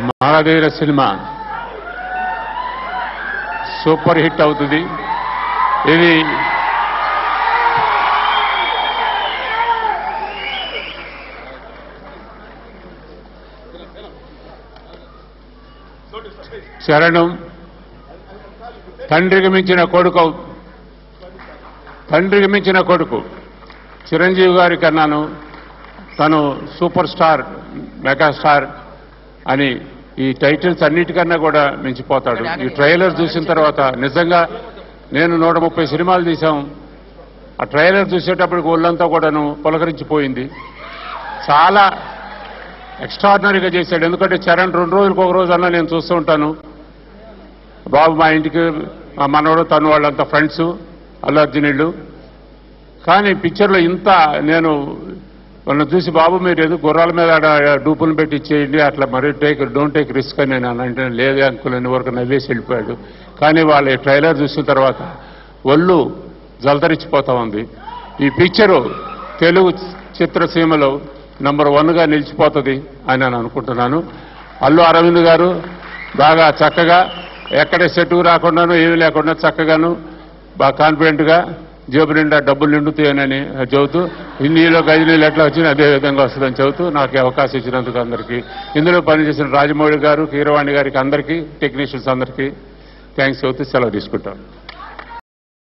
మహాదేవర cinema super hit అవుతుంది. ఇది చరణం తండ్రికి మించిన కొడుకు చిరంజీవి గారి కన్నాను తను సూపర్ స్టార్ మెగాస్టార్ అని ఈ టైటిల్స్ అన్నిటికన్నా కూడా మించిపోతాడు. ఈ ట్రైలర్ చూసిన తర్వాత నిజంగా నేను 130 సినిమాలు తీశాం. ఆ ట్రైలర్ చూసేటప్పటికి ఒళ్ళంతా కూడాను పులకరించిపోయింది. చాలా ఎక్స్ట్రాడినరీగా చేశాడు. ఎందుకంటే చరణ్ 2 రోజులకు ఒక రోజు అన్నా నేను చూస్తూ ఉంటాను. బాబు మా ఇంటికి మా మనవడు తను వాళ్ళంతా ఫ్రెండ్స్ అల్లు అర్జునుళ్ళు. కానీ పిక్చర్లో ఇంత నేను వాళ్ళని చూసి బాబు మీరు ఎందుకు గుర్రాల మీద డూపులు పెట్టి ఇచ్చేయండి అట్లా మరీ డోంట్ టేక్ రిస్క్ అని నేను అంటే లేదే అంకుల్ అని వరకు నవ్వేసి వెళ్ళిపోయాడు. కానీ వాళ్ళ ట్రైలర్ చూసిన తర్వాత ఒళ్ళు జలతరిచ్చిపోతా ఉంది. ఈ పిక్చరు తెలుగు చిత్రసీమలో నంబర్ 1గా నిలిచిపోతుంది అని నేను అనుకుంటున్నాను. అల్లు అరవింద్ గారు బాగా చక్కగా ఎక్కడ సెట్టు రాకుండాను ఏమీ లేకుండా చక్కగాను బాగా కాన్ఫిడెంట్గా జేబు నిండా డబ్బులు నిండుతాయని చెబుతూ హిందీలో గజనీలు ఎట్లా వచ్చినా అదే విధంగా వస్తుందని చెబుతూ నాకు అవకాశం ఇచ్చినందుకు అందరికీ, ఇందులో పనిచేసిన రాజమౌళి గారు, కీరవాణి గారికి అందరికీ, టెక్నీషియన్స్ అందరికీ థ్యాంక్స్ చెబుతూ సెలవు తీసుకుంటాను.